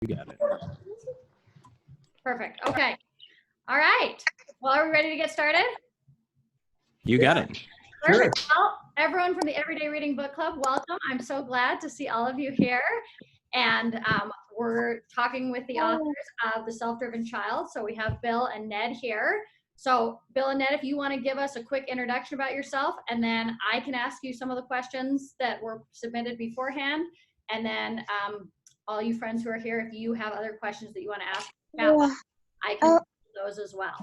You got it. Perfect. Okay. All right. Well, are we ready to get started? You got it. Perfect. Sure. Well, everyone from the Everyday Reading Book Club, welcome. I'm so glad to see all of you here. And we're talking with the authors of The Self-Driven Child. So we have Bill and Ned here. So Bill and Ned, if you want to give us a quick introduction about yourself, and then I can ask you some of the questions that were submitted beforehand. And then all you friends who are here, if you have other questions that you want to ask about, I can do those as well.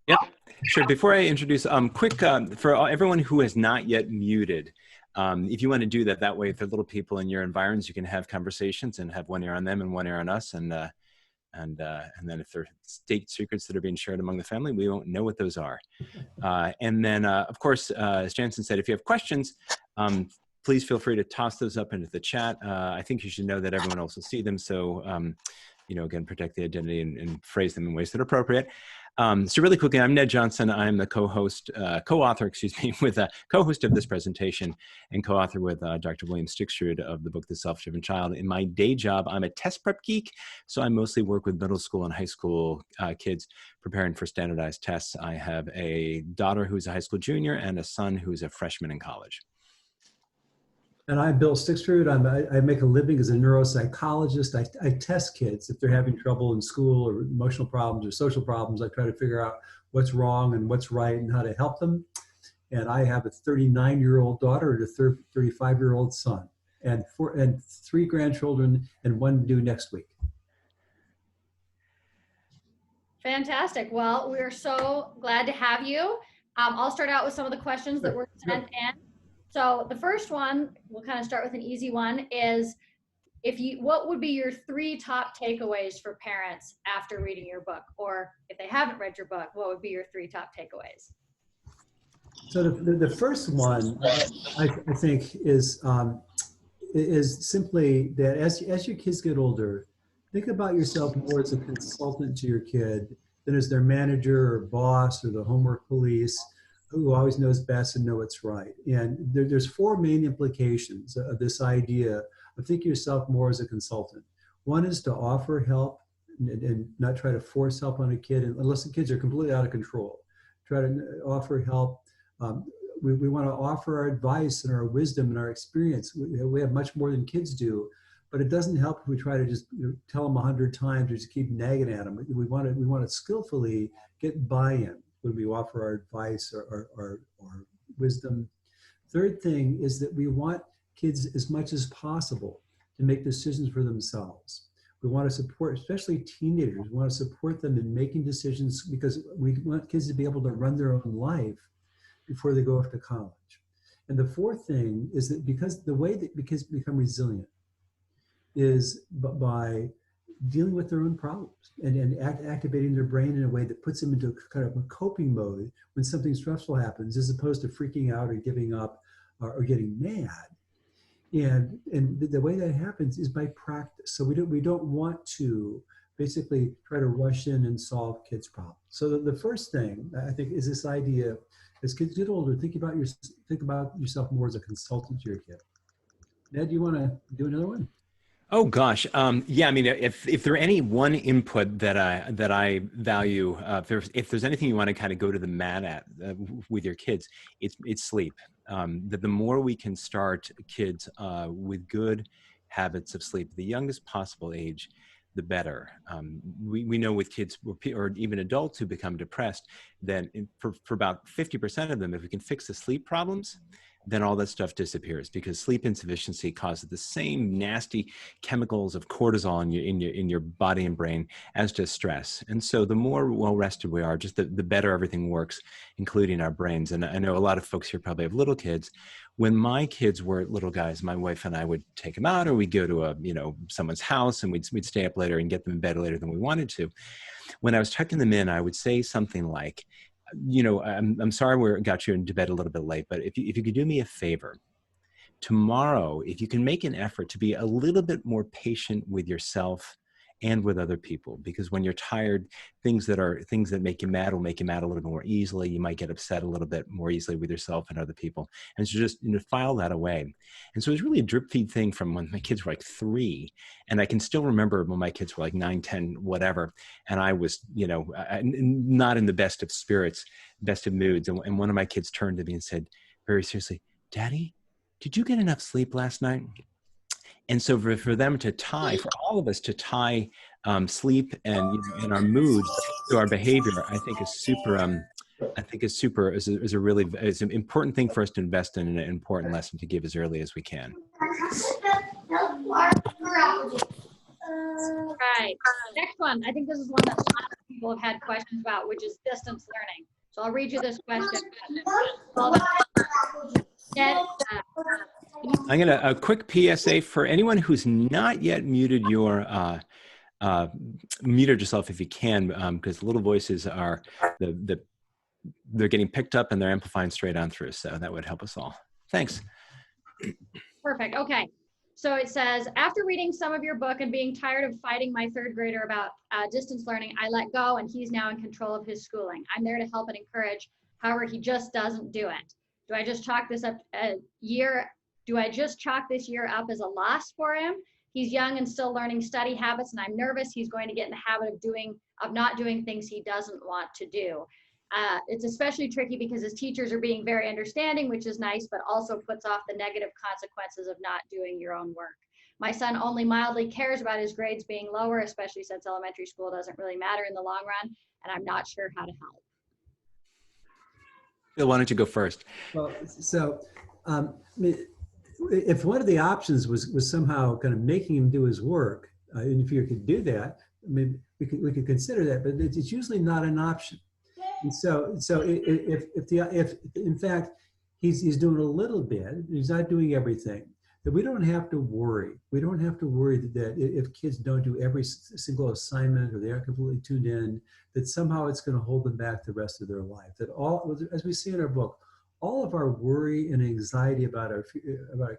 Yep, sure. Before I introduce, quick, for everyone who has not yet muted, if you want to do that, that way, if there are little people in your environs, you can have conversations and have one ear on them and one ear on us. And then if there are state secrets that are being shared among the family, we won't know what those are. And then, of course, as Jansen said, if you have questions, please feel free to toss those up into the chat. I think you should know that everyone else will see them. So, you know, again, protect the identity and phrase them in ways that are appropriate. So really quickly, I'm Ned Johnson. I'm the co-author, with a co-host of this presentation and co-author with Dr. William Stixrud of the book, The Self-Driven Child. In my day job, I'm a test prep geek. So I mostly work with middle school and high school kids preparing for standardized tests. I have a daughter who's a high school junior and a son who's a freshman in college. And I'm Bill Stixrud. I make a living as a neuropsychologist. I test kids if they're having trouble in school or emotional problems or social problems. I try to figure out what's wrong and what's right and how to help them. And I have a 39-year-old daughter and a 35-year-old son, and 3 grandchildren and 1 due next week. Fantastic. Well, we're so glad to have you. I'll start out with some of the questions that were sent in. So the first one, we'll kind of start with an easy one, is what would be your 3 top takeaways for parents after reading your book? Or if they haven't read your book, what would be your 3 top takeaways? So the first one, I think, is simply that as your kids get older, think about yourself more as a consultant to your kid than as their manager or boss or the homework police, who always knows best and know what's right. And there's 4 main implications of this idea of thinking yourself more as a consultant. One is to offer help and not try to force help on a kid unless the kids are completely out of control. Try to offer help. We want to offer our advice and our wisdom and our experience. We have much more than kids do, but it doesn't help if we try to just tell them 100 times or just keep nagging at them. We want to skillfully get buy-in when we offer our advice or wisdom. Third thing is that we want kids as much as possible to make decisions for themselves. We want to support, especially teenagers, we want to support them in making decisions because we want kids to be able to run their own life before they go off to college. And the fourth thing is that because the way that kids become resilient is by dealing with their own problems and activating their brain in a way that puts them into kind of a coping mode when something stressful happens, as opposed to freaking out or giving up or getting mad. And the way that happens is by practice. So we don't want to basically try to rush in and solve kids' problems. So the first thing I think is this idea: as kids get older, think about yourself more as a consultant to your kid. Ned, do you want to do another one? Oh gosh, yeah. I mean, if there any one input that I value, if there's anything you want to kind of go to the mat at with your kids, it's sleep. That the more we can start kids with good habits of sleep, the youngest possible age, the better. We know with kids or even adults who become depressed, that for about 50% of them, if we can fix the sleep problems, then all that stuff disappears, because sleep insufficiency causes the same nasty chemicals of cortisol in your body and brain as does stress. And so the more well-rested we are, just the better everything works, including our brains. And I know a lot of folks here probably have little kids. When my kids were little guys, my wife and I would take them out, or we'd go to someone's house, and we'd stay up later and get them in bed later than we wanted to. When I was tucking them in, I would say something like, I'm sorry we got you into bed a little bit late, but if you could do me a favor, tomorrow, if you can make an effort to be a little bit more patient with yourself and with other people. Because when you're tired, things that make you mad will make you mad a little bit more easily. You might get upset a little bit more easily with yourself and other people. And so just, file that away. And so it was really a drip feed thing from when my kids were like 3. And I can still remember when my kids were like 9, 10, whatever. And I was, not in the best of spirits, best of moods. And one of my kids turned to me and said very seriously, "Daddy, did you get enough sleep last night?" And so for them to tie, for all of us to tie sleep and our mood to our behavior, I think is super. Is an important thing for us to invest in, and an important lesson to give as early as we can. Right. Next one. I think this is one that lots of people have had questions about, which is distance learning. So I'll read you this question. I'm going to, a quick PSA for anyone who's not yet muted muted yourself if you can, because little voices are, they're getting picked up and they're amplifying straight on through. So that would help us all. Thanks. Perfect. Okay. So it says, after reading some of your book and being tired of fighting my 3rd grader about distance learning, I let go and he's now in control of his schooling. I'm there to help and encourage. However, he just doesn't do it. Do I just chalk this year up as a loss for him? He's young and still learning study habits, and I'm nervous he's going to get in the habit of not doing things he doesn't want to do. It's especially tricky because his teachers are being very understanding, which is nice, but also puts off the negative consequences of not doing your own work. My son only mildly cares about his grades being lower, especially since elementary school doesn't really matter in the long run, and I'm not sure how to help. Bill, why don't you go first? Well, so if one of the options was somehow kind of making him do his work, and if you could do that, I mean, we could consider that, but it's usually not an option. And so if in fact he's doing a little bit, he's not doing everything, that we don't have to worry. We don't have to worry that if kids don't do every single assignment or they aren't completely tuned in, that somehow it's going to hold them back the rest of their life. That all, as we see in our book, all of our worry and anxiety about our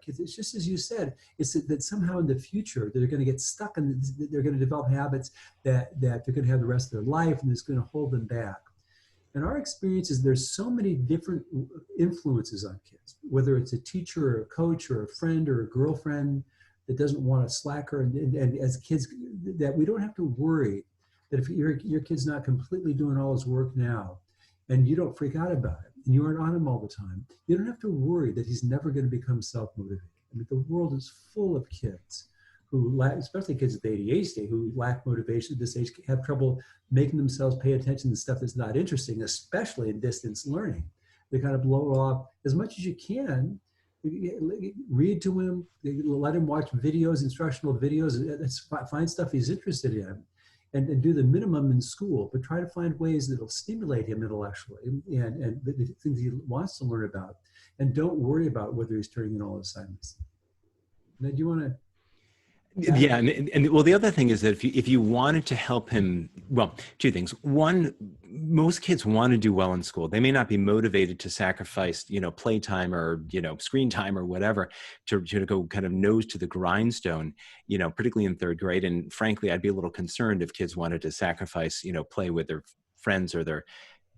kids, it's just as you said, it's that somehow in the future they're going to get stuck and they're going to develop habits that they're going to have the rest of their life, and it's going to hold them back. And our experience is there's so many different influences on kids, whether it's a teacher or a coach or a friend or a girlfriend that doesn't want to slacker, and as kids, that we don't have to worry that if your kid's not completely doing all his work now and you don't freak out about it and you aren't on him all the time, you don't have to worry that he's never going to become self-motivated. I mean, the world is full of kids who lack, especially kids at the ADHD, who lack motivation at this age, have trouble making themselves pay attention to stuff that's not interesting, especially in distance learning. They kind of blow off as much as you can. Read to him, let him watch videos, instructional videos, find stuff he's interested in, and do the minimum in school, but try to find ways that'll stimulate him intellectually and the things he wants to learn about. And don't worry about whether he's turning in all assignments. Now, do you want to? Yeah, and well, the other thing is that if you wanted to help him, well, 2 things. One, most kids want to do well in school. They may not be motivated to sacrifice, playtime or, screen time or whatever to go kind of nose to the grindstone, particularly in 3rd grade. And frankly, I'd be a little concerned if kids wanted to sacrifice, play with their friends or their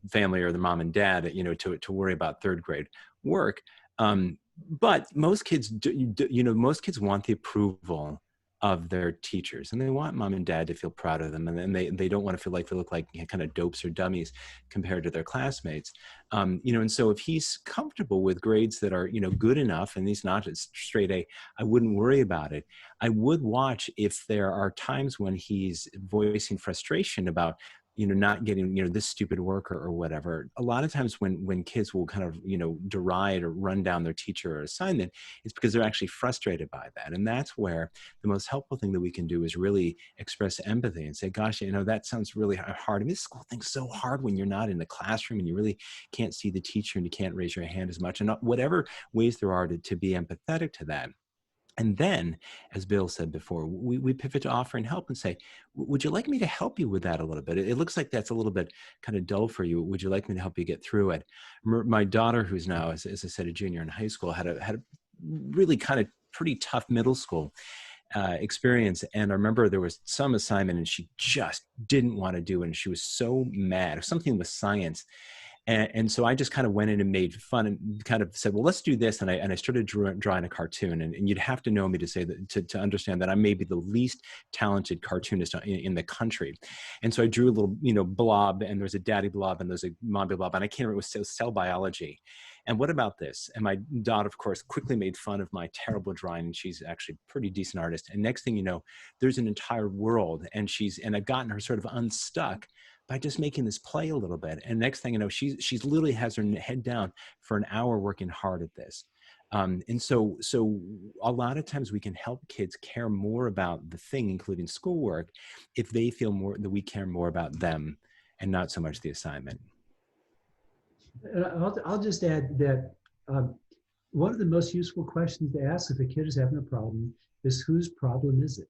family or their mom and dad, to worry about 3rd grade work. But most kids, most kids want the approval of their teachers, and they want mom and dad to feel proud of them, and then they don't want to feel like they look like kind of dopes or dummies compared to their classmates. And so if he's comfortable with grades that are good enough and he's not straight A, I wouldn't worry about it. I would watch if there are times when he's voicing frustration about not getting, this stupid work or whatever. A lot of times when kids will kind of, deride or run down their teacher or assignment, it's because they're actually frustrated by that. And that's where the most helpful thing that we can do is really express empathy and say, gosh, that sounds really hard. I mean, this school thing's so hard when you're not in the classroom and you really can't see the teacher and you can't raise your hand as much. And whatever ways there are to be empathetic to that. And then, as Bill said before, we pivot to offering help and say, would you like me to help you with that a little bit? It looks like that's a little bit kind of dull for you. Would you like me to help you get through it? My daughter, who's now, as I said, a junior in high school, had a really kind of pretty tough middle school. experience. And I remember there was some assignment and she just didn't want to do it. And she was so mad. Something with science. And so I just kind of went in and made fun and kind of said, well, let's do this. And I started drawing a cartoon. And you'd have to know me to say that, to understand that I may be the least talented cartoonist in the country. And so I drew a little, blob, and there's a daddy blob and there's a mommy blob. And I can't remember, it was cell biology. And what about this? And my daughter, of course, quickly made fun of my terrible drawing. And she's actually a pretty decent artist. And next thing you know, there's an entire world. And I've gotten her sort of unstuck by just making this play a little bit. And next thing you know, she's literally has her head down for an hour working hard at this. And so a lot of times we can help kids care more about the thing, including schoolwork, if they feel more that we care more about them and not so much the assignment. I'll just add that one of the most useful questions to ask if a kid is having a problem is, whose problem is it?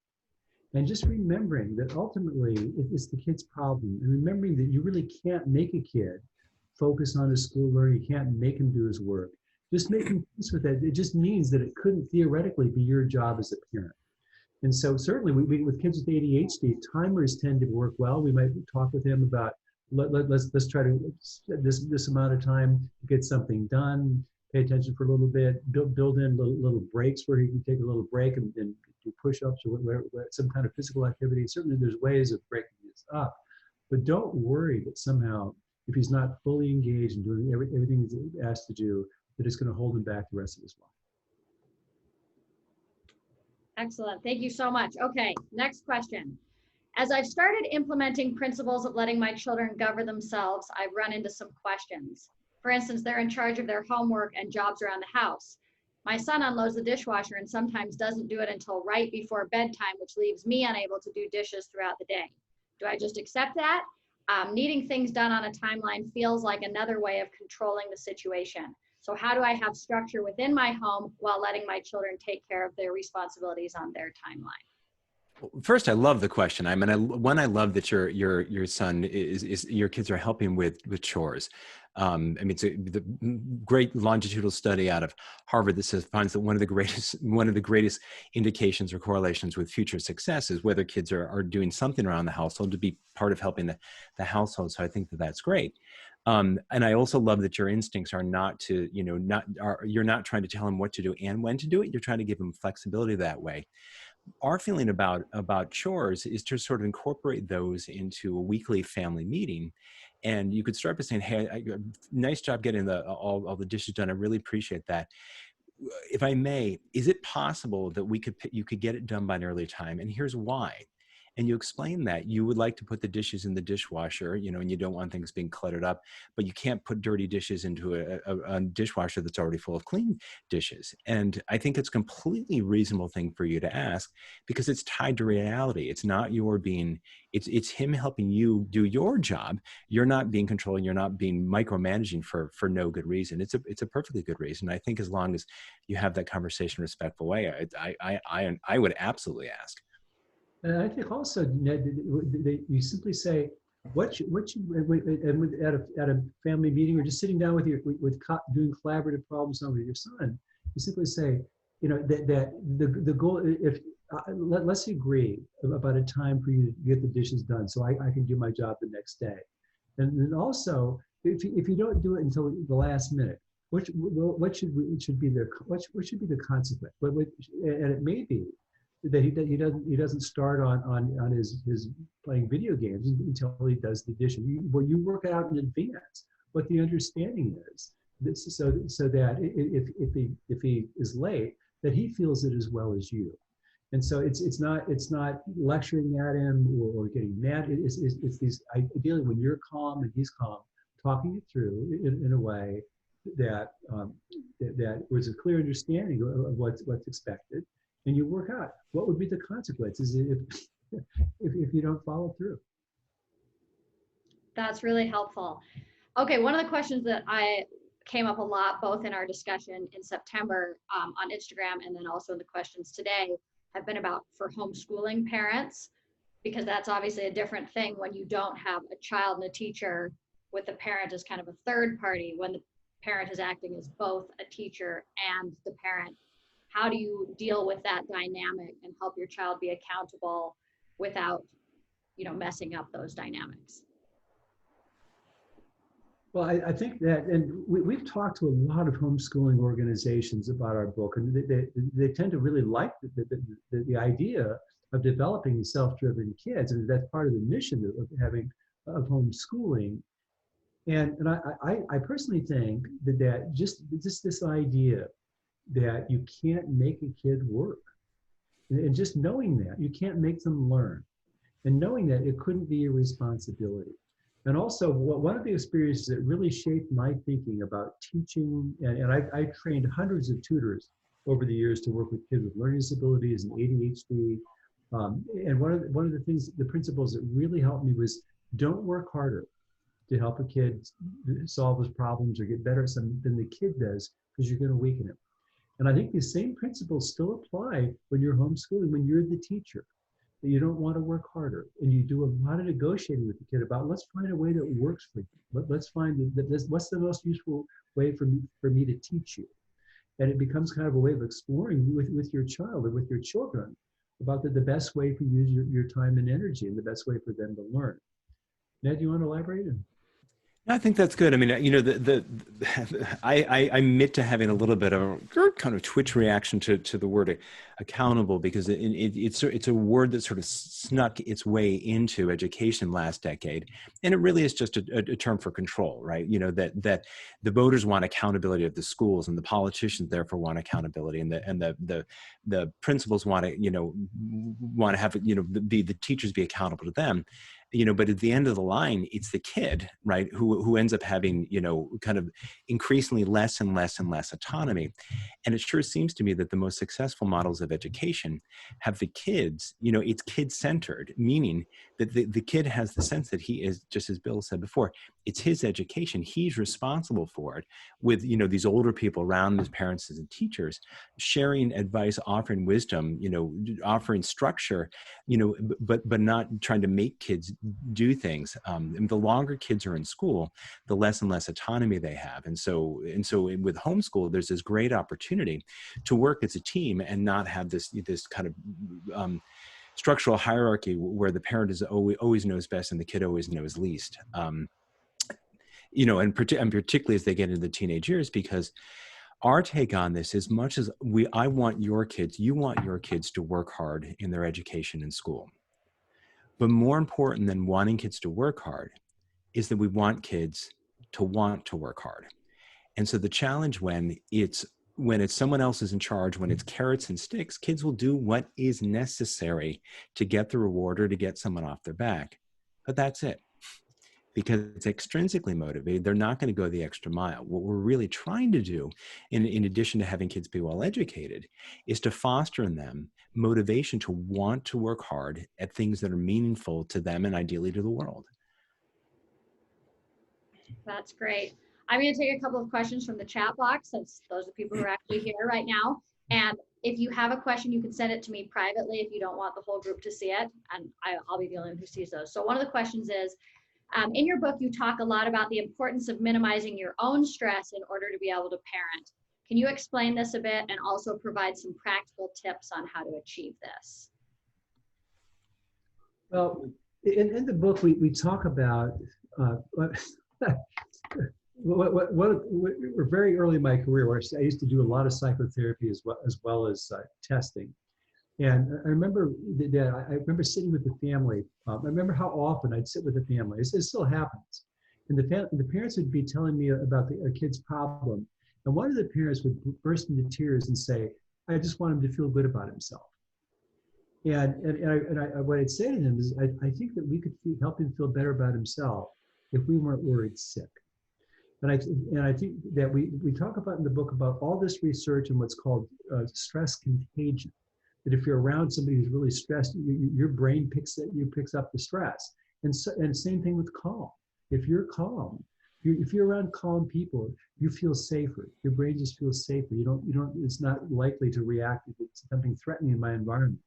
And just remembering that ultimately it's the kid's problem, and remembering that you really can't make a kid focus on his school learning, you can't make him do his work. Just making peace with that, it just means that it couldn't theoretically be your job as a parent. And so certainly with kids with ADHD, timers tend to work well. We might talk with him about, let's try to this amount of time to get something done, pay attention for a little bit, build in little breaks where he can take a little break and do push-ups or some kind of physical activity. Certainly there's ways of breaking this up, but don't worry that somehow if he's not fully engaged and doing everything he's asked to do, that it's going to hold him back the rest of his life. Excellent. Thank you so much. Okay, next question. As I've started implementing principles of letting my children govern themselves, I've run into some questions. For instance, they're in charge of their homework and jobs around the house. My son unloads the dishwasher and sometimes doesn't do it until right before bedtime, which leaves me unable to do dishes throughout the day. Do I just accept that? Needing things done on a timeline feels like another way of controlling the situation. So how do I have structure within my home while letting my children take care of their responsibilities on their timeline? First, I love the question. I love that your son is your kids are helping with chores. It's the great longitudinal study out of Harvard that finds that one of the greatest indications or correlations with future success is whether kids are doing something around the household to be part of helping the household. So I think that's great. And I also love that your instincts are not to, you're not trying to tell them what to do and when to do it. You're trying to give them flexibility that way. Our feeling about chores is to sort of incorporate those into a weekly family meeting. And you could start by saying, hey, nice job getting all the dishes done. I really appreciate that. If I may, is it possible that you could get it done by an early time? And here's why. And you explain that you would like to put the dishes in the dishwasher, and you don't want things being cluttered up, but you can't put dirty dishes into a dishwasher that's already full of clean dishes. And I think it's a completely reasonable thing for you to ask because it's tied to reality. It's not it's him helping you do your job. You're not being controlling, you're not being micromanaging for no good reason. It's a perfectly good reason. I think as long as you have that conversation in a respectful way, I would absolutely ask. And I think also, Ned, you simply say, at a family meeting or just sitting down with doing collaborative problem solving with your son, you simply say, that the goal, let's agree about a time for you to get the dishes done so I can do my job the next day. And then also, if you don't do it until the last minute, what should be the consequence? And it may be that he doesn't start on his playing video games until he does the dishes. You work out in advance what the understanding is, so that if he is late, that he feels it as well as you. And so it's not lecturing at him or getting mad. It's these, ideally when you're calm and he's calm, talking it through in a way that was a clear understanding of what's expected. And you work out what would be the consequences if you don't follow through. That's really helpful. Okay, one of the questions that I came up a lot, both in our discussion in September on Instagram and then also in the questions today, have been about for homeschooling parents, because that's obviously a different thing when you don't have a child and a teacher with the parent as kind of a third party, when the parent is acting as both a teacher and the parent. how do you deal with that dynamic and help your child be accountable without, messing up those dynamics? Well, I think that, and we've talked to a lot of homeschooling organizations about our book, and they tend to really like the idea of developing self-driven kids, and that's part of the mission of homeschooling. And I personally think that just this idea that you can't make a kid work, and just knowing that you can't make them learn, and knowing that it couldn't be your responsibility. And also, one of the experiences that really shaped my thinking about teaching, and I trained hundreds of tutors over the years to work with kids with learning disabilities and ADHD. And one of the things, the principles that really helped me was don't work harder to help a kid solve his problems or get better at something than the kid does, because you're going to weaken him. And I think these same principles still apply when you're homeschooling, when you're the teacher. That you don't want to work harder, and you do a lot of negotiating with the kid about, let's find a way that works for you. Let's find what's the most useful way for me to teach you. And it becomes kind of a way of exploring with your child or with your children about the best way for you to use your time and energy, and the best way for them to learn. Ned, do you want to elaborate? I think that's good. I mean, I admit to having a little bit of a kind of twitch reaction to the word accountable, because it's a word that sort of snuck its way into education last decade, and it really is just a term for control, right? That the voters want accountability of the schools, and the politicians therefore want accountability, and the principals want to have the teachers be accountable to them. But at the end of the line, it's the kid, right, who ends up having, kind of increasingly less and less and less autonomy. And it sure seems to me that the most successful models of education have the kids, it's kid-centered, meaning that the kid has the sense that he is, just as Bill said before, it's his education. He's responsible for it, with, these older people around, his parents and teachers, sharing advice, offering wisdom, offering structure, but not trying to make kids do things. And the longer kids are in school, the less and less autonomy they have. And so with homeschool, there's this great opportunity to work as a team and not have this kind of structural hierarchy where the parent is always knows best and the kid always knows least. And particularly as they get into the teenage years, because our take on this, as much as I want your kids, you want your kids to work hard in their education in school. But more important than wanting kids to work hard is that we want kids to want to work hard. And so the challenge when it's someone else is in charge, when it's carrots and sticks, kids will do what is necessary to get the reward or to get someone off their back. But that's it. Because it's extrinsically motivated, they're not going to go the extra mile. What we're really trying to do, in addition to having kids be well educated, is to foster in them motivation to want to work hard at things that are meaningful to them and ideally to the world. That's great. I'm going to take a couple of questions from the chat box, since those are people who are actually here right now. And if you have a question, you can send it to me privately if you don't want the whole group to see it. And I'll be the only one who sees those. So one of the questions is, in your book, you talk a lot about the importance of minimizing your own stress in order to be able to parent. Can you explain this a bit and also provide some practical tips on how to achieve this? Well, in the book, we talk about we're very early in my career, where I used to do a lot of psychotherapy as well as testing. And I remember sitting with the family. I remember how often I'd sit with the family. It still happens. And the parents would be telling me about a kid's problem. And one of the parents would burst into tears and say, I just want him to feel good about himself. And what I'd say to them is, I think that we could help him feel better about himself if we weren't worried sick. And I think that we talk about in the book about all this research and what's called stress contagion. That if you're around somebody who's really stressed, your brain picks up the stress. And same thing with calm. If you're calm, if you're around calm people, you feel safer. Your brain just feels safer. It's not likely to react if it's something threatening in my environment.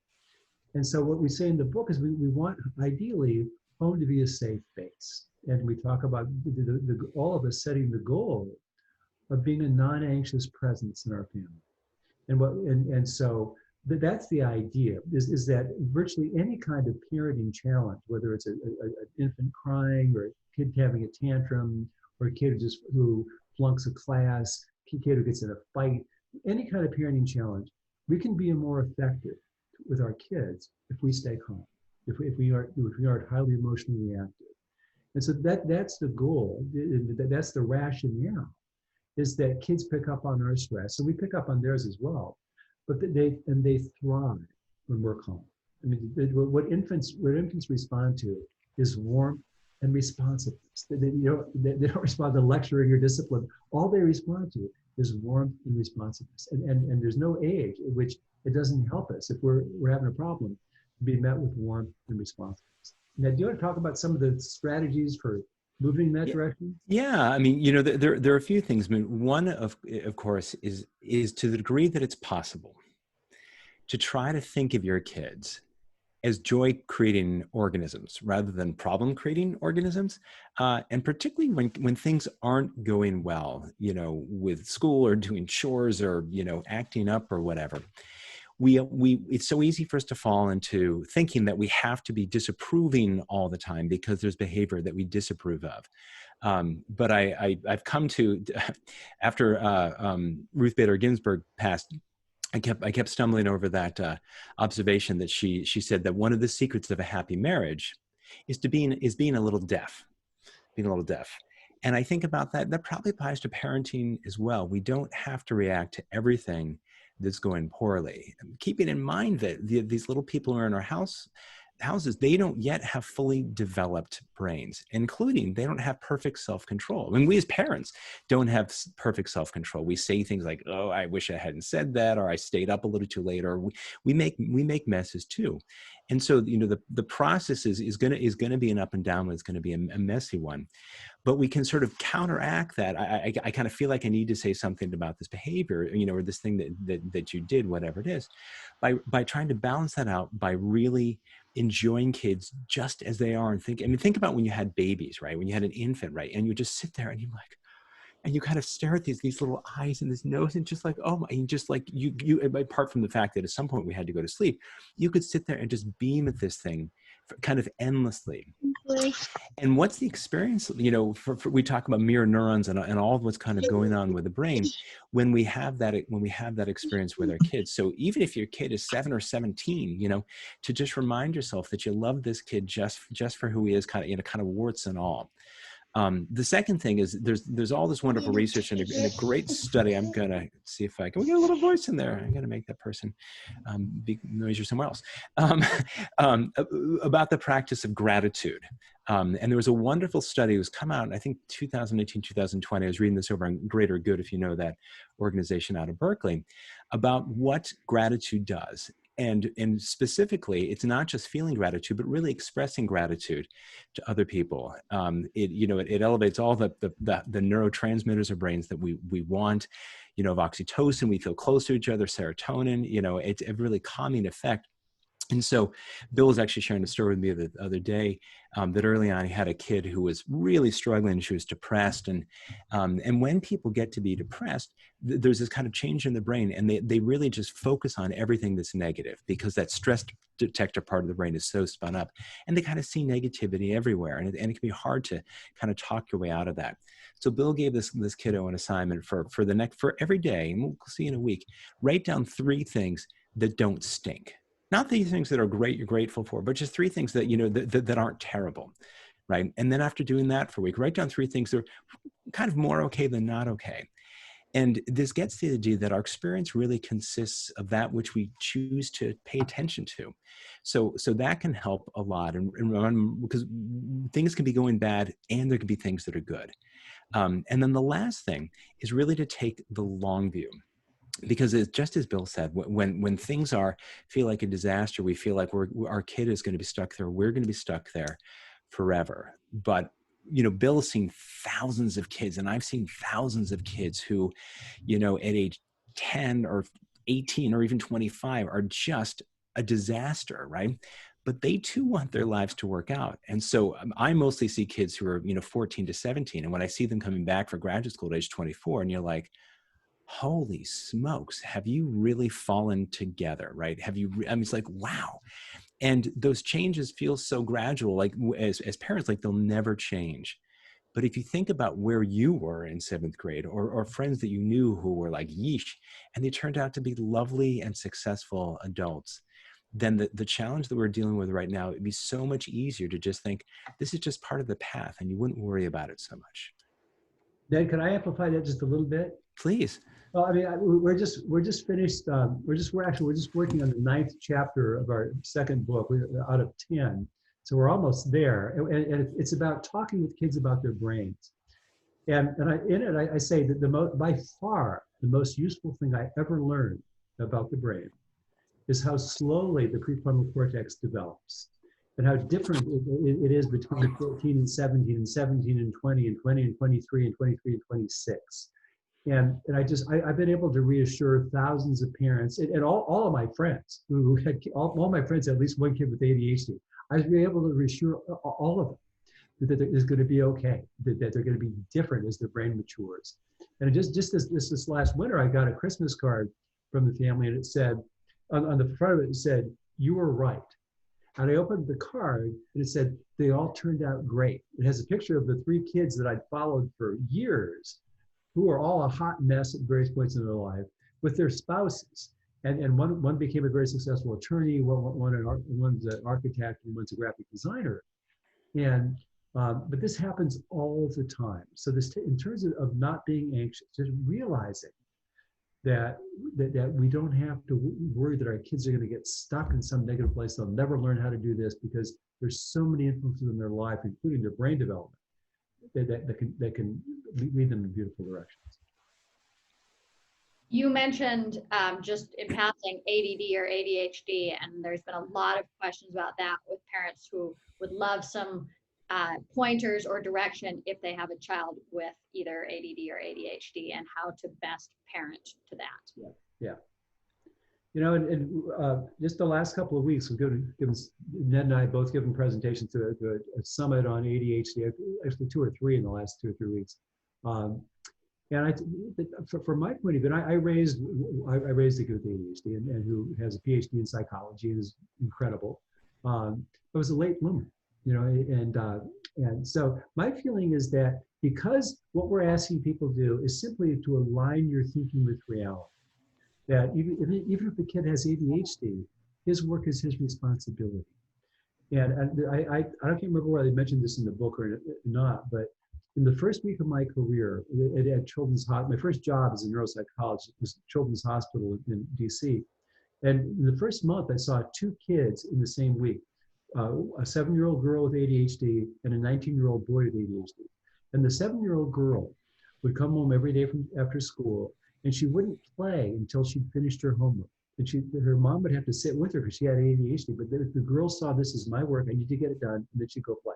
And so what we say in the book is we want, ideally, home to be a safe base. And we talk about all of us setting the goal of being a non-anxious presence in our family. And so that's the idea, is that virtually any kind of parenting challenge, whether it's an infant crying or a kid having a tantrum or a kid who flunks a class, a kid who gets in a fight, any kind of parenting challenge, we can be more effective with our kids if we stay calm, if we aren't highly emotionally reactive. And so that's the goal. That's the rationale, is that kids pick up on our stress, and we pick up on theirs as well. But they thrive when we're calm. I mean, what infants respond to is warmth and responsiveness. They don't respond to lecturing or discipline. All they respond to is warmth and responsiveness. And there's no age at which it doesn't help us if we're having a problem to be met with warmth and responsiveness. Now, do you want to talk about some of the strategies for moving in that direction? Yeah, I mean, there are a few things. I mean, one of course is to the degree that it's possible to try to think of your kids as joy-creating organisms rather than problem-creating organisms, and particularly when things aren't going well, with school or doing chores or acting up or whatever. It's so easy for us to fall into thinking that we have to be disapproving all the time because there's behavior that we disapprove of. But I've come to, after Ruth Bader Ginsburg passed, I kept stumbling over that observation that she said that one of the secrets of a happy marriage is being a little deaf, And I think about that. That probably applies to parenting as well. We don't have to react to everything that's going poorly. Keeping in mind that these little people who are in our houses, they don't yet have fully developed brains, including they don't have perfect self-control. I mean, we as parents don't have perfect self-control. We say things like, "Oh, I wish I hadn't said that," or "I stayed up a little too late," or we make messes too. And so, the process is gonna be an up and down one. It's gonna be a messy one. But we can sort of counteract that. I kind of feel like I need to say something about this behavior, or this thing that you did, whatever it is, by trying to balance that out by really enjoying kids just as they are. And think about when you had babies, right? When you had an infant, right? And you just sit there and and you kind of stare at these little eyes and this nose, and just like, oh my, and just like you, apart from the fact that at some point we had to go to sleep, you could sit there and just beam at this thing kind of endlessly. And what's the experience, we talk about mirror neurons and all of what's kind of going on with the brain when we have that experience with our kids. So even if your kid is 7 or 17, to just remind yourself that you love this kid just for who he is, kind of warts and all. The second thing is there's all this wonderful research and a great study. I'm going to see if I can get a little voice in there. I'm going to make that person be noisier somewhere else. About the practice of gratitude. And there was a wonderful study. It was come out, I think, 2018, 2020. I was reading this over on Greater Good, if you know that organization out of Berkeley, about what gratitude does. And specifically, it's not just feeling gratitude, but really expressing gratitude to other people. It elevates all the neurotransmitters of brains that we want. Of oxytocin, we feel close to each other. Serotonin, it's a really calming effect. And so Bill was actually sharing a story with me the other day that early on he had a kid who was really struggling. She was depressed. And when people get to be depressed, there's this kind of change in the brain, and they really just focus on everything that's negative because that stress detector part of the brain is so spun up, and they kind of see negativity everywhere. And it can be hard to kind of talk your way out of that. So Bill gave this kiddo an assignment for every day, and we'll see in a week, write down 3 things that don't stink. Not these things that are great, you're grateful for, but just 3 things that, that aren't terrible, right? And then after doing that for a week, write down 3 things that are kind of more okay than not okay. And this gets to the idea that our experience really consists of that which we choose to pay attention to. So that can help a lot. And because things can be going bad and there can be things that are good. And then the last thing is really to take the long view. Because it's just as Bill said, when things feel like a disaster, we feel like our kid is going to be stuck there. We're going to be stuck there forever. But Bill's seen thousands of kids, and I've seen thousands of kids who, at age 10 or 18 or even 25 are just a disaster, right? But they too want their lives to work out. And so I mostly see kids who are 14 to 17, and when I see them coming back for graduate school at age 24, and you're like, holy smokes, have you really fallen together, right? I mean, it's like, wow. And those changes feel so gradual, like as parents, like they'll never change. But if you think about where you were in 7th grade, or friends that you knew who were like, yeesh, and they turned out to be lovely and successful adults, then the challenge that we're dealing with right now, it'd be so much easier to just think, this is just part of the path, and you wouldn't worry about it so much. Ned, can I amplify that just a little bit? Please. Well, I mean, we're just finished. We're just working on the 9th chapter of our 2nd book out of 10. So we're almost there, and it's about talking with kids about their brains. And in it, I say that by far the most useful thing I ever learned about the brain is how slowly the prefrontal cortex develops, and how different it is between 14 and 17, and 17 and 20, and 20 and 23, and 23 and 26. And I've been able to reassure thousands of parents and all of my friends who had, all my friends had at least one kid with ADHD. I've been able to reassure all of them that it's going to be okay, that they're going to be different as their brain matures. And just this last winter, I got a Christmas card from the family, and it said, on the front of it, it said, "You were right." And I opened the card, and it said, "They all turned out great." It has a picture of the 3 kids that I'd followed for years, who are all a hot mess at various points in their life, with their spouses. And one became a very successful attorney, one's an architect, and one's a graphic designer. And but this happens all the time. So this, in terms of not being anxious, just realizing that we don't have to worry that our kids are going to get stuck in some negative place. They'll never learn how to do this because there's so many influences in their life, including their brain development, that can lead them in beautiful directions. You mentioned just in passing ADD or ADHD, and there's been a lot of questions about that with parents who would love some pointers or direction if they have a child with either ADD or ADHD, and how to best parent to that. Yeah. You know, and just the last couple of weeks, we've given Ned and I both given presentations to a summit on ADHD, actually 2 or 3 in the last 2 or 3 weeks. And from my point of view, I raised a kid with ADHD and who has a PhD in psychology and is incredible. I was a late bloomer, you know, and so my feeling is that because what we're asking people to do is simply to align your thinking with reality, that even if the kid has ADHD, his work is his responsibility. And I don't remember whether I mentioned this in the book or not, but in the first week of my career at Children's Hospital, my first job as a neuropsychologist was Children's Hospital in DC. And in the first month, I saw 2 kids in the same week, a 7-year-old girl with ADHD and a 19-year-old boy with ADHD. And the 7-year-old girl would come home every day from after school, and she wouldn't play until she'd finished her homework. And her mom would have to sit with her because she had ADHD. But then if the girl saw, this is my work, I need to get it done, and then she'd go play.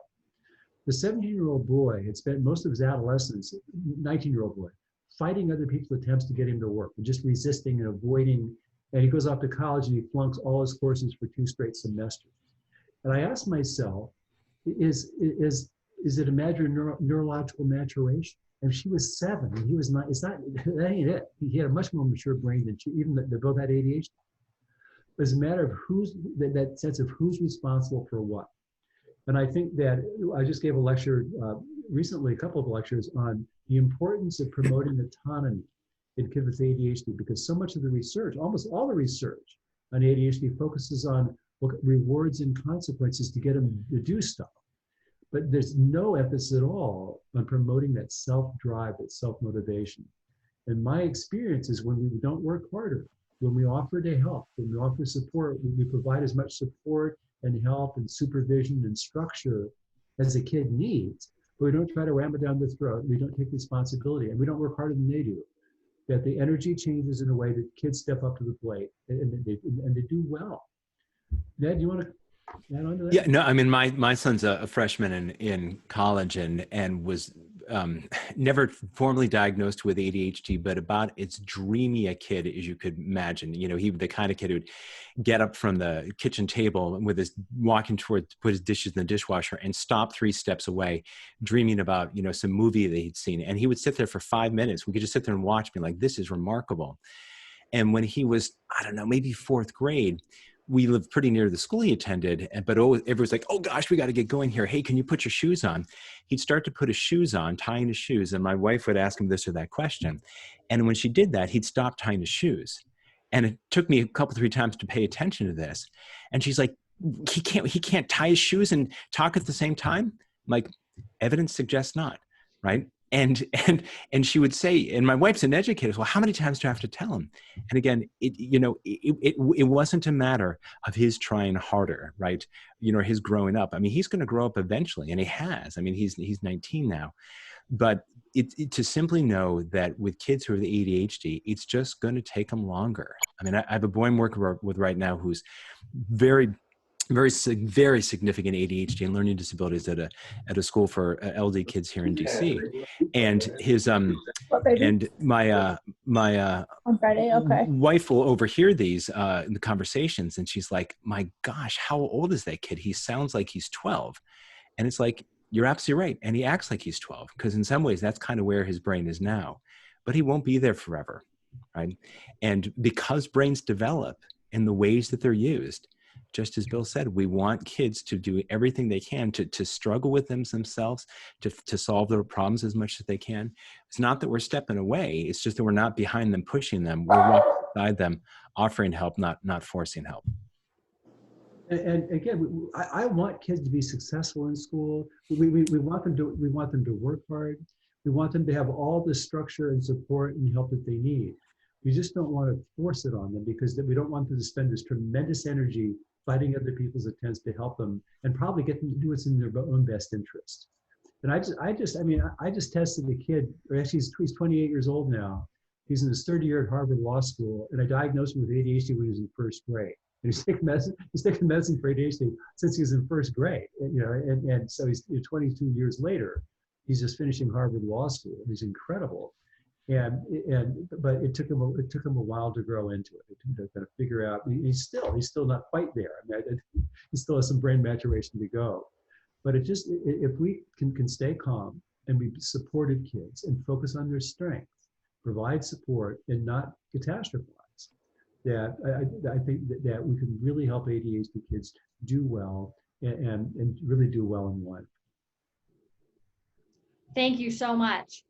The 17-year-old boy had spent most of his adolescence, 19-year-old boy, fighting other people's attempts to get him to work and just resisting and avoiding. And he goes off to college and he flunks all his courses for 2 straight semesters. And I asked myself, is it a matter of neurological maturation? And she was 7 and he was not. It's not. That ain't it. He had a much more mature brain than she. Even they both had ADHD. It's a matter of that sense of who's responsible for what. And I think that I just gave a lecture recently, a couple of lectures on the importance of promoting autonomy in kids with ADHD, because so much of the research, almost all the research on ADHD focuses on rewards and consequences to get them to do stuff. But there's no emphasis at all on promoting that self-drive, that self-motivation. And my experience is when we don't work harder, when we offer to help, when we offer support, when we provide as much support and help and supervision and structure as a kid needs, but we don't try to ram it down their throat, we don't take responsibility, and we don't work harder than they do, that the energy changes in a way that kids step up to the plate and they do well. Ned, do you want to add on to that? Yeah, no, I mean, my son's a freshman in college and was never formally diagnosed with ADHD, but about as dreamy a kid as you could imagine. You know, he the kind of kid who'd get up from the kitchen table with his walking toward to put his dishes in the dishwasher and stop 3 steps away, dreaming about, you know, some movie that he'd seen. And he would sit there for 5 minutes. We could just sit there and watch me like, this is remarkable. And when he was, I don't know, maybe 4th grade, we lived pretty near the school he attended, but everyone's like, oh gosh, we got to get going here. Hey, can you put your shoes on? He'd start to put his shoes on, tying his shoes. And my wife would ask him this or that question. And when she did that, he'd stop tying his shoes. And it took me a couple, 3 times to pay attention to this. And she's like, he can't tie his shoes and talk at the same time. I'm like, evidence suggests not, right? And she would say, and my wife's an educator, well, how many times do I have to tell him? And again, it wasn't a matter of his trying harder, right? You know, his growing up. I mean, he's going to grow up eventually, and he has. I mean, he's 19 now. But to simply know that with kids who have the ADHD, it's just going to take them longer. I mean, I have a boy I'm working with right now who's very significant ADHD and learning disabilities at a school for LD kids here in DC, and his and my on Friday, okay. wife will overhear these in the conversations, and she's like, "My gosh, how old is that kid? He sounds like he's 12," and it's like, you're absolutely right, and he acts like he's 12 because in some ways that's kind of where his brain is now, but he won't be there forever, right? And because brains develop in the ways that they're used, just as Bill said, we want kids to do everything they can to struggle with themselves, to solve their problems as much as they can. It's not that we're stepping away. It's just that we're not behind them, pushing them. We're walking beside them, offering help, not forcing help. And again, I want kids to be successful in school. We want them to work hard. We want them to have all the structure and support and help that they need. We just don't want to force it on them because we don't want them to spend this tremendous energy fighting other people's attempts to help them and probably get them to do what's in their own best interest. And I just tested a kid, or actually he's 28 years old now. He's in his 3rd year at Harvard Law School, and I diagnosed him with ADHD when he was in 1st grade. And he's taking medicine for ADHD since he was in 1st grade. And so he's 22 years later, he's just finishing Harvard Law School. He's incredible. But it took him a while to grow into it, to kind of figure out. He's still not quite there. I mean, he still has some brain maturation to go. But if we can stay calm and we supported kids and focus on their strengths, provide support and not catastrophize, that I think that we can really help ADHD kids do well and really do well in life. Thank you so much.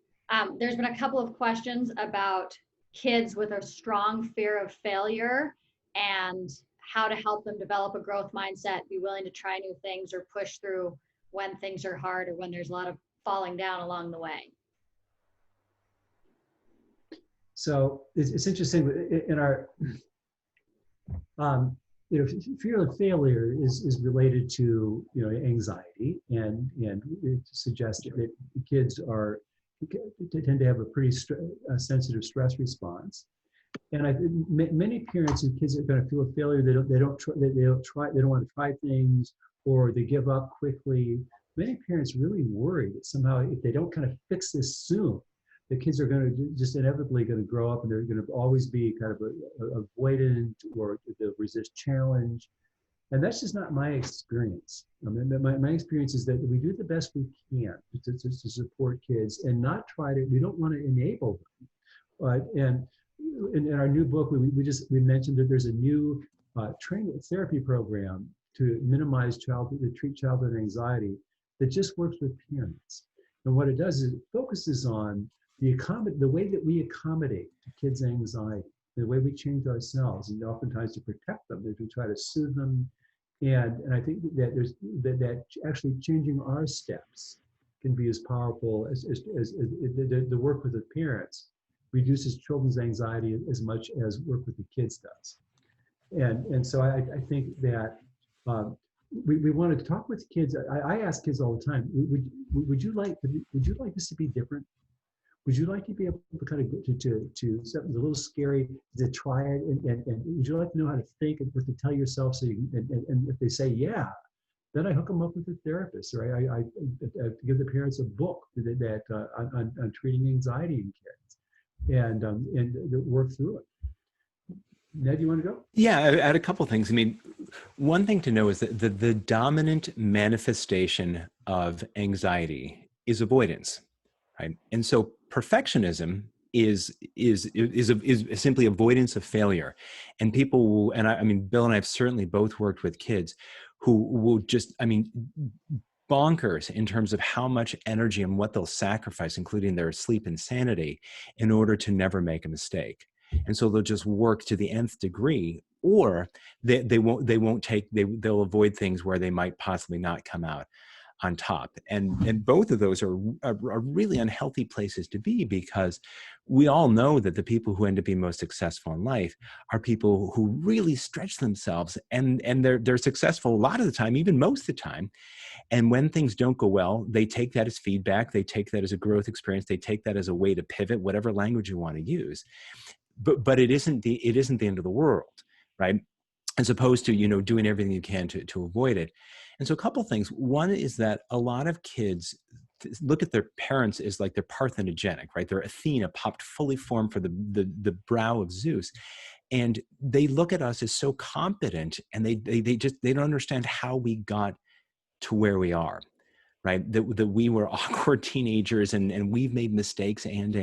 There's been a couple of questions about kids with a strong fear of failure and how to help them develop a growth mindset, be willing to try new things or push through when things are hard or when there's a lot of falling down along the way. So it's interesting in our, fear of failure is related to, anxiety, and it suggests that kids tend to have a pretty sensitive stress response. And many parents and kids are going to feel a failure. They don't want to try things, or they give up quickly. Many parents really worry that somehow if they don't kind of fix this soon, the kids are going to just inevitably going to grow up and they're going to always be kind of avoidant, or they'll resist challenge. And that's just not my experience. I mean, my experience is that we do the best we can to support kids and not we don't want to enable them. And in our new book, we mentioned that there's a new training therapy program to treat childhood anxiety that just works with parents. And what it does is it focuses on the way that we accommodate kids' anxiety, the way we change ourselves, and oftentimes to protect them, as we try to soothe them. And I think that that actually changing our steps can be as powerful as the work with the parents reduces children's anxiety as much as work with the kids does. And so I think that we want to talk with kids. I ask kids all the time, would you like this to be different? Would you like to be able to kind of to something a little scary to try it, and would you like to know how to think and what to tell yourself? So and if they say yeah, then I hook them up with a therapist, or I give the parents a book on treating anxiety in kids, and work through it. Ned, you want to go? Yeah, I had a couple things. I mean, one thing to know is that the dominant manifestation of anxiety is avoidance, right? And so perfectionism is simply avoidance of failure. And people will, and I mean, Bill and I have certainly both worked with kids who will just, I mean, bonkers in terms of how much energy and what they'll sacrifice, including their sleep and sanity, in order to never make a mistake. And so they'll just work to the nth degree, or they'll avoid things where they might possibly not come out on top. And both of those are really unhealthy places to be, because we all know that the people who end up being most successful in life are people who really stretch themselves, and they're successful a lot of the time, even most of the time. And when things don't go well, they take that as feedback, they take that as a growth experience, they take that as a way to pivot, whatever language you want to use. But it isn't the end of the world, right? As opposed to, doing everything you can to avoid it. And so a couple of things. One is that a lot of kids look at their parents as like they're parthenogenic, right? They're Athena popped fully formed for the brow of Zeus. And they look at us as so competent, and they don't understand how we got to where we are, right? That we were awkward teenagers, and we've made mistakes and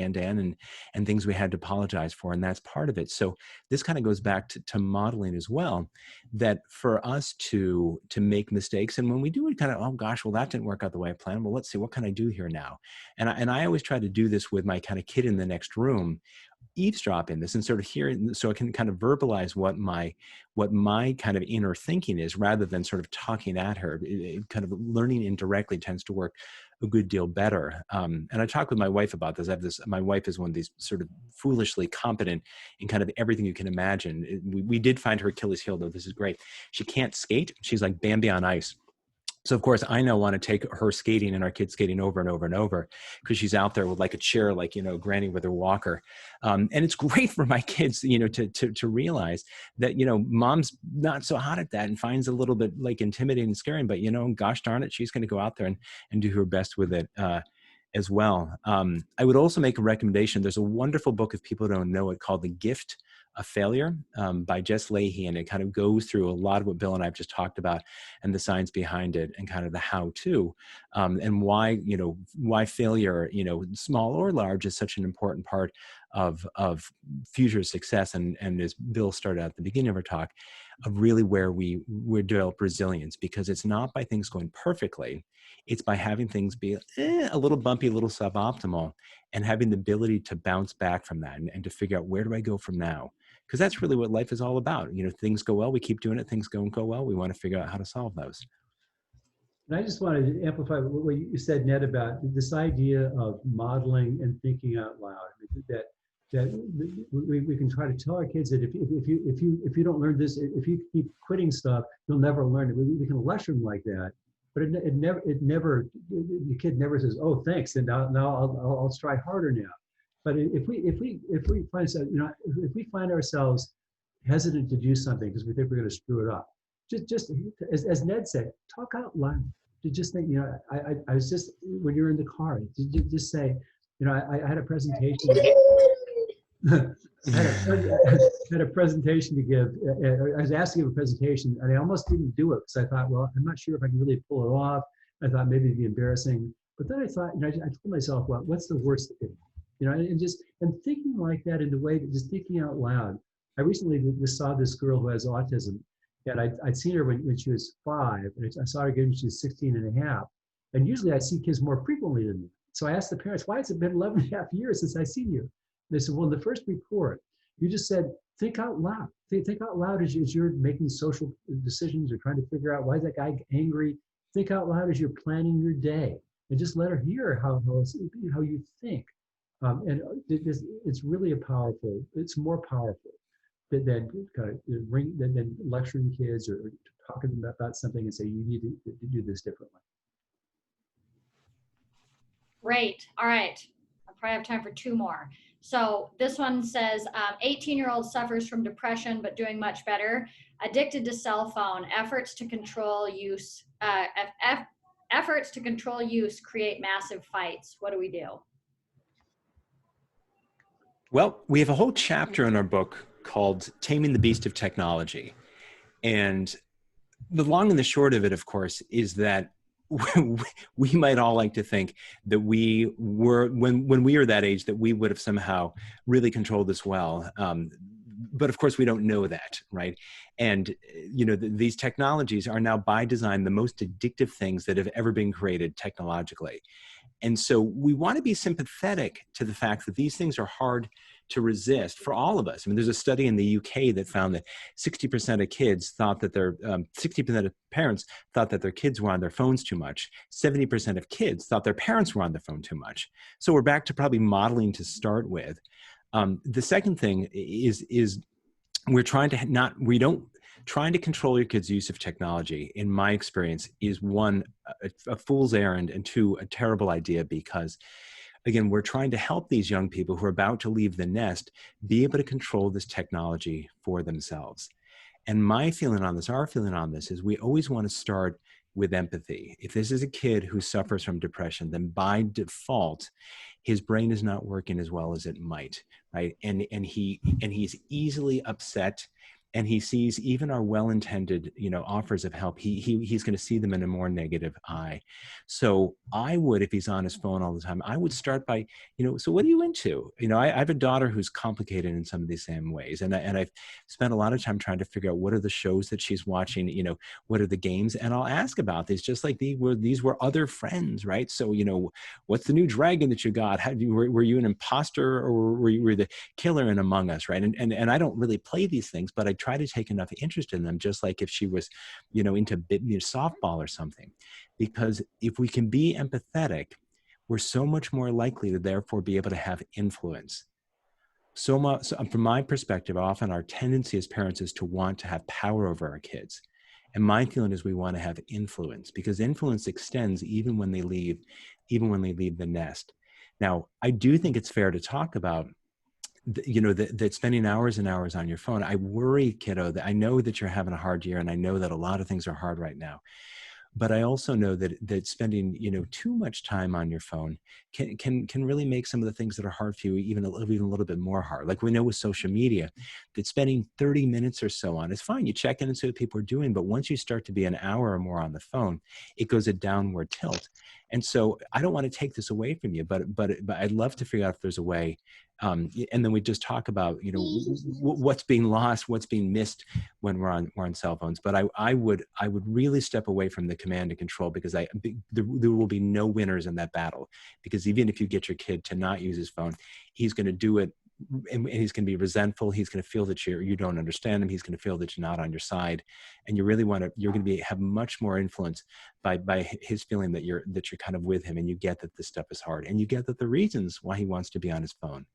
things we had to apologize for. And that's part of it. So this kind of goes back to modeling as well, that for us to make mistakes, and when we do it, kind of, oh gosh, well, that didn't work out the way I planned. Well, let's see, what can I do here now? And I always try to do this with my kind of kid in the next room, eavesdrop in this and sort of hear it, so I can kind of verbalize what my kind of inner thinking is, rather than sort of talking at her. Kind of learning indirectly tends to work a good deal better. And I talk with my wife about this. My wife is one of these sort of foolishly competent in kind of everything you can imagine. We did find her Achilles heel, though. This is great. She can't skate. She's like Bambi on ice. So of course I now want to take her skating and our kids skating over and over and over, because she's out there with like a chair, like, Granny with her walker. And it's great for my kids, to realize that, mom's not so hot at that and finds a little bit like intimidating and scary, but, gosh darn it, she's going to go out there and do her best with it. As well. I would also make a recommendation. There's a wonderful book, if people don't know it, called The Gift of Failure, by Jess Leahy, and it kind of goes through a lot of what Bill and I have just talked about, and the science behind it, and kind of the how-to, and why failure, small or large, is such an important part of future success. And as Bill started at the beginning of our talk, of really where we develop resilience, because it's not by things going perfectly. It's by having things be a little bumpy, a little suboptimal, and having the ability to bounce back from that and to figure out, where do I go from now? Because that's really what life is all about. Things go well, we keep doing it. Things don't go well, we want to figure out how to solve those. And I just wanted to amplify what you said, Ned, about this idea of modeling and thinking out loud. That we can try to tell our kids that if you don't learn this, if you keep quitting stuff, you'll never learn it. We can lecture them like that. But it never, the kid never says, "Oh, thanks," and now I'll try harder now. But if we find ourselves hesitant to do something because we think we're going to screw it up, just as Ned said, talk out loud. To just think, I was just, when you're in the car, just say, I had a presentation. I had a presentation to give. I was asked to give a presentation, and I almost didn't do it because I thought, well, I'm not sure if I can really pull it off. I thought maybe it'd be embarrassing. But then I thought, I told myself, well, what's the worst that could happen? And thinking like that in the way that just thinking out loud. I recently just saw this girl who has autism, and I'd seen her when she was 5, and I saw her again when she was 16 and a half. And usually I see kids more frequently than me. So I asked the parents, why has it been 11 and a half years since I've seen you? They said, well, in the first report, you just said, think out loud. Think out loud as you're making social decisions or trying to figure out, why is that guy angry? Think out loud as you're planning your day, and just let her hear how you think. And it's really it's more powerful than lecturing kids or talking about something and say, you need to do this differently. Great. All right. I probably have time for 2 more. So this one says 18-year-old suffers from depression but doing much better. Addicted to cell phone. Efforts to control use. Efforts to control use create massive fights. What do we do? Well, we have a whole chapter in our book called Taming the Beast of Technology. And the long and the short of it, of course, is that we might all like to think that we were, when we were that age, that we would have somehow really controlled this well. But of course, we don't know that, right? And these technologies are now by design the most addictive things that have ever been created technologically. And so we want to be sympathetic to the fact that these things are hard to resist for all of us. I mean, there's a study in the UK that found that 60% of kids thought that 60% of parents thought that their kids were on their phones too much. 70% of kids thought their parents were on their phone too much. So we're back to probably modeling to start with. The second thing is we're trying to trying to control your kids' use of technology, in my experience, is one, a fool's errand, and two, a terrible idea, because again, we're trying to help these young people who are about to leave the nest be able to control this technology for themselves. And my feeling on this, our feeling on this, is we always want to start with empathy. If this is a kid who suffers from depression, then by default, his brain is not working as well as it might, right? And he's easily upset, and he sees even our well-intended, offers of help. He's going to see them in a more negative eye. So I would, if he's on his phone all the time, I would start by, so what are you into? I have a daughter who's complicated in some of these same ways, and I've spent a lot of time trying to figure out what are the shows that she's watching, what are the games, and I'll ask about these, just like these were other friends, right? So what's the new dragon that you got? Were you an imposter, or were you the killer in Among Us, right? And I don't really play these things, but I try to take enough interest in them, just like if she was, into softball or something. Because if we can be empathetic, we're so much more likely to therefore be able to have influence. So from my perspective, often our tendency as parents is to want to have power over our kids. And my feeling is we want to have influence, because influence extends even when they leave the nest. Now, I do think it's fair to talk about that spending hours and hours on your phone. I worry, kiddo, that I know that you're having a hard year, and I know that a lot of things are hard right now. But I also know that spending, too much time on your phone can really make some of the things that are hard for you even a little bit more hard. Like we know with social media, that spending 30 minutes or so on is fine. You check in and see what people are doing, but once you start to be an hour or more on the phone, it goes a downward tilt. And so I don't want to take this away from you, but I'd love to figure out if there's a way. And then we just talk about, what's being lost, what's being missed when we're on cell phones. But I would really step away from the command and control, because there will be no winners in that battle. Because even if you get your kid to not use his phone, he's going to do it, and he's going to be resentful. He's going to feel that you don't understand him. He's going to feel that you're not on your side, and you're going to have much more influence by his feeling that you're kind of with him, and you get that this stuff is hard, and you get that the reasons why he wants to be on his phone.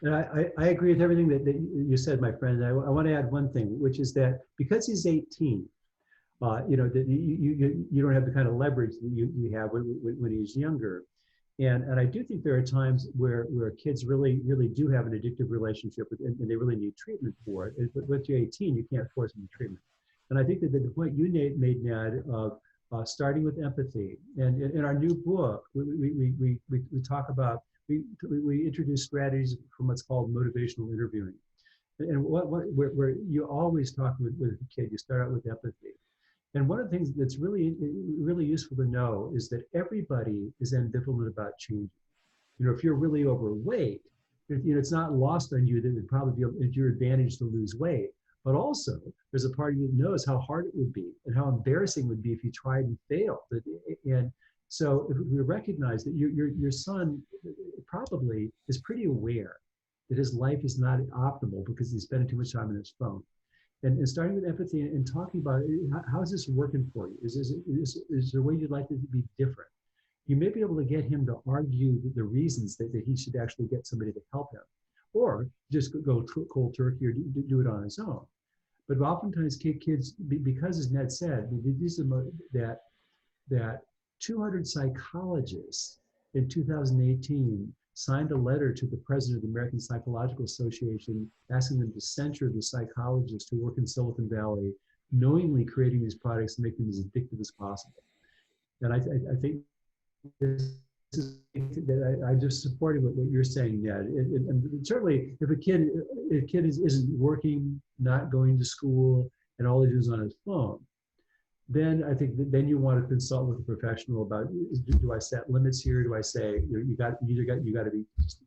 And I agree with everything that you said, my friend. I want to add one thing, which is that because he's 18, that you don't have the kind of leverage that you have when he's younger. And I do think there are times where kids really do have an addictive relationship and they really need treatment for it. But once you're 18, you can't force them to treatment. And I think that the point you made, Ned, of starting with empathy, and in our new book, we talk about, we introduce strategies from what's called motivational interviewing. And where you always talk with a kid, you start out with empathy. And one of the things that's really useful to know is that everybody is ambivalent about changing. If you're really overweight, it's not lost on you that it would probably be at your advantage to lose weight. But also, there's a part of you that knows how hard it would be and how embarrassing it would be if you tried and failed. And so if we recognize that your son probably is pretty aware that his life is not optimal because he's spending too much time on his phone. And starting with empathy and talking about how is this working for you? Is there a way you'd like it to be different? You may be able to get him to argue the reasons that he should actually get somebody to help him, or just go cold turkey or do it on his own. But oftentimes kids, because as Ned said, that 200 psychologists in 2018 signed a letter to the president of the American Psychological Association asking them to censure the psychologists who work in Silicon Valley, knowingly creating these products to make them as addictive as possible. And I think this is, I just supported what you're saying, Ned. And certainly, if a kid isn't working, not going to school, and all he does is on his phone, then I think then you want to consult with a professional about, do I set limits here? Do I say you got to be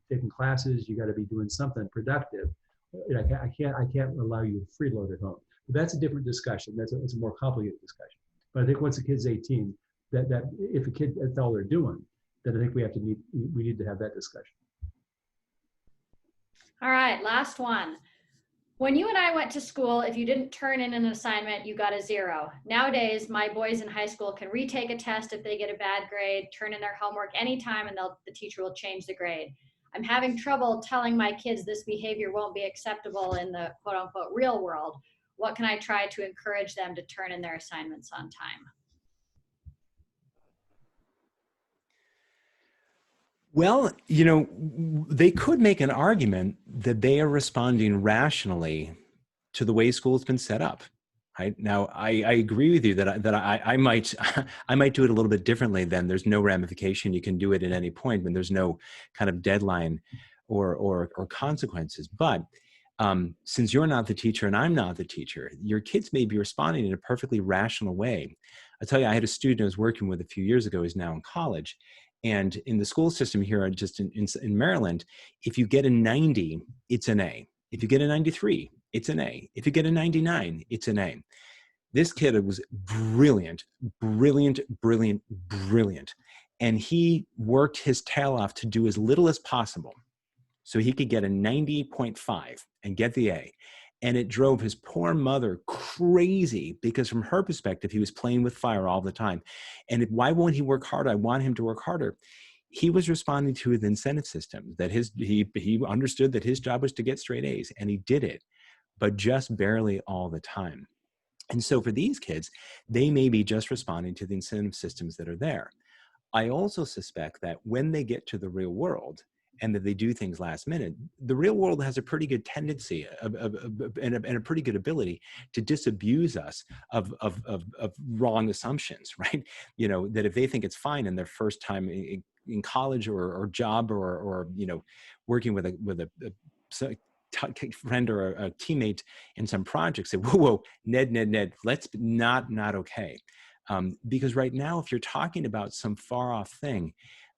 taking classes, you got to be doing something productive. I can't allow you to freeload at home. But that's a different discussion. That's a more complicated discussion. But I think once a kid's 18, that if a kid, that's all they're doing, then I think we need to have that discussion. All right, last one. When you and I went to school, if you didn't turn in an assignment, you got a 0. Nowadays, my boys in high school can retake a test if they get a bad grade, turn in their homework anytime, and the teacher will change the grade. I'm having trouble telling my kids this behavior won't be acceptable in the quote unquote real world. What can I try to encourage them to turn in their assignments on time? Well, you know, they could make an argument that they are responding rationally to the way school's been set up. Right now, I agree with you that I might I might do it a little bit differently. Then there's no ramification. You can do it at any point when there's no kind of deadline or consequences. But since you're not the teacher and I'm not the teacher, your kids may be responding in a perfectly rational way. I tell you, I had a student I was working with a few years ago who's now in college. And in the school system here, just in Maryland, if you get a 90, it's an A. If you get a 93, it's an A. If you get a 99, it's an A. This kid was brilliant, brilliant, brilliant, brilliant. And he worked his tail off to do as little as possible so he could get a 90.5 and get the A. And it drove his poor mother crazy because from her perspective, he was playing with fire all the time. And why won't he work harder? I want him to work harder. He was responding to the incentive system that he understood that his job was to get straight A's, and he did it, but just barely all the time. And so for these kids, they may be just responding to the incentive systems that are there. I also suspect that when they get to the real world, and that they do things last minute, the real world has a pretty good tendency and a pretty good ability to disabuse us of wrong assumptions, right? You know, that if they think it's fine in their first time in college or job or you know, working with a friend or a teammate in some project, say, whoa, Ned, let's not okay. Because right now, if you're talking about some far off thing,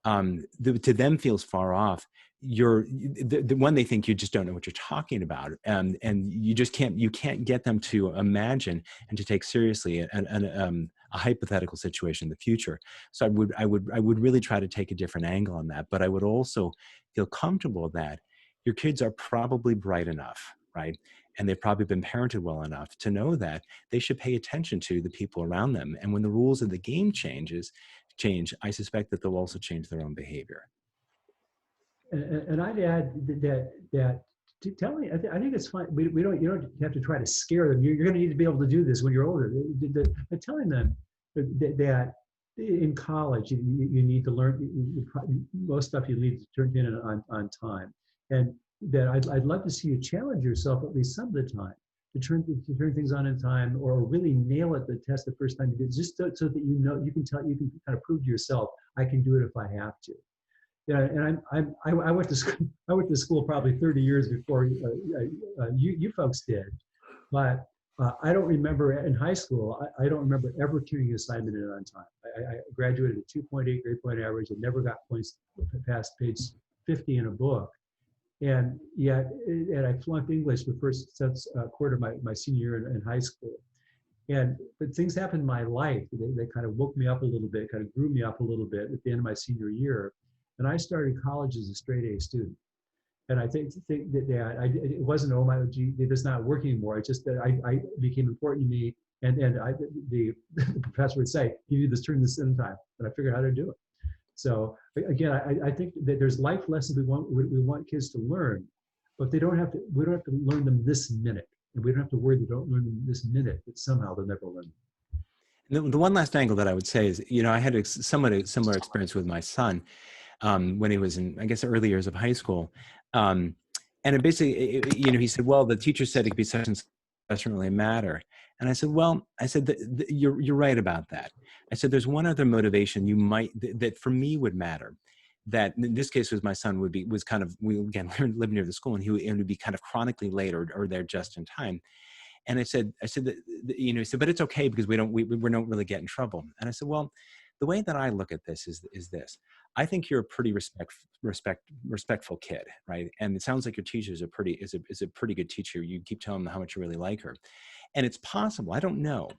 to them feels far off. The one, they think you just don't know what you're talking about, and you just can't get them to imagine and to take seriously a hypothetical situation in the future. So I would really try to take a different angle on that, but I would also feel comfortable that your kids are probably bright enough, right? And they've probably been parented well enough to know that they should pay attention to the people around them. And when the rules of the game change, I suspect that they'll also change their own behavior. And I'd add that tell me, I think it's fine. You don't have to try to scare them. You're going to need to be able to do this when you're older. But telling them that in college you need to learn most stuff you need to turn in on time, and that I'd love to see you challenge yourself at least some of the time to turn things on in time, or really nail it the test the first time you do, just so that you know you can kind of prove to yourself, I can do it if I have to. Yeah, and I went to school probably 30 years before you folks did, but I don't remember in high school. I don't remember ever turning an assignment in on time. I graduated at 2.8 grade point average and never got points past page 50 in a book. And yet, I flunked English the first quarter of my senior year in high school. But things happened in my life. They kind of woke me up a little bit, kind of grew me up a little bit at the end of my senior year. And I started college as a straight A student. And I think that it wasn't, oh my, gee, it's not working anymore. It's just that I became important to me. And the professor would say, you need to turn this in time. And I figured out how to do it. So again, I think that there's life lessons we want kids to learn, but we don't have to learn them this minute. And we don't have to worry they don't learn them this minute, that somehow they'll never learn them. The one last angle that I would say is, you know, I had a somewhat similar experience with my son. when he was in, I guess, early years of high school. And it basically, you know, he said, well, the teacher said it could be such and such, doesn't really matter. And I said, well, I said, you're right about that. I said, there's one other motivation you might, that for me would matter. That in this case was my son was kind of, we again lived near the school, and it would be kind of chronically late or there just in time. And I said that, you know, he said, but it's okay because we don't really get in trouble. And I said, well, the way that I look at this is this. I think you're a pretty respectful kid, right? And it sounds like your teacher is a pretty good teacher. You keep telling them how much you really like her. And it's possible, I don't know,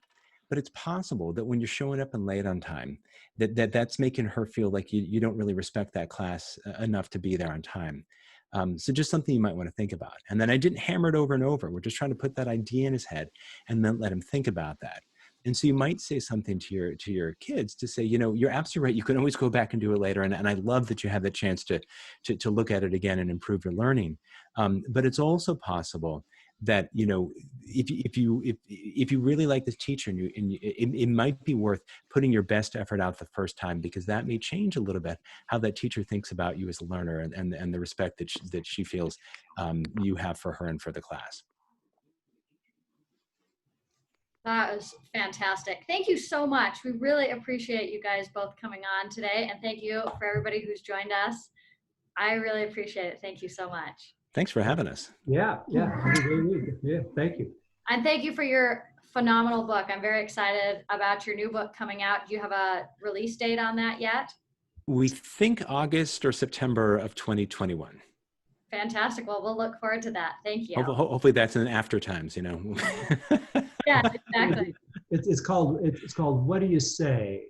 but it's possible that when you're showing up and late on time, that's making her feel like you don't really respect that class enough to be there on time. So just something you might want to think about. And then I didn't hammer it over and over. We're just trying to put that idea in his head and then let him think about that. And so you might say something to your kids to say, you know, you're absolutely right. You can always go back and do it later. And I love that you have the chance to look at it again and improve your learning. But it's also possible that, you know, if you really like this teacher, and it might be worth putting your best effort out the first time, because that may change a little bit how that teacher thinks about you as a learner, and the respect that she feels you have for her and for the class. That was fantastic. Thank you so much. We really appreciate you guys both coming on today. And thank you for everybody who's joined us. I really appreciate it. Thank you so much. Thanks for having us. Yeah. Yeah. Thank you. And thank you for your phenomenal book. I'm very excited about your new book coming out. Do you have a release date on that yet? We think August or September of 2021. Fantastic. Well, we'll look forward to that. Thank you. Hopefully that's in after times, you know. Yes, exactly. It's called What Do You Say?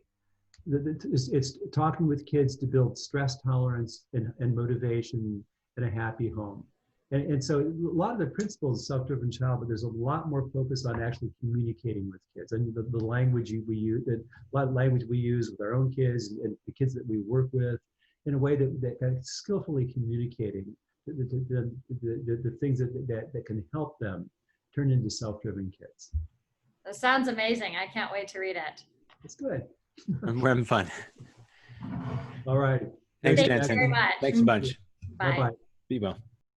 It's talking with kids to build stress tolerance and motivation in a happy home. And so a lot of the principles of self-driven child, but there's a lot more focus on actually communicating with kids. And the language we use, a lot of language we use with our own kids and the kids that we work with, in a way that skillfully communicating the things that can help them turn into self-driven kids. That sounds amazing. I can't wait to read it. It's good. We're having fun. All right. Thanks, Thank you Jensen. very much. Thanks a bunch. Bye. Bye-bye. Be well.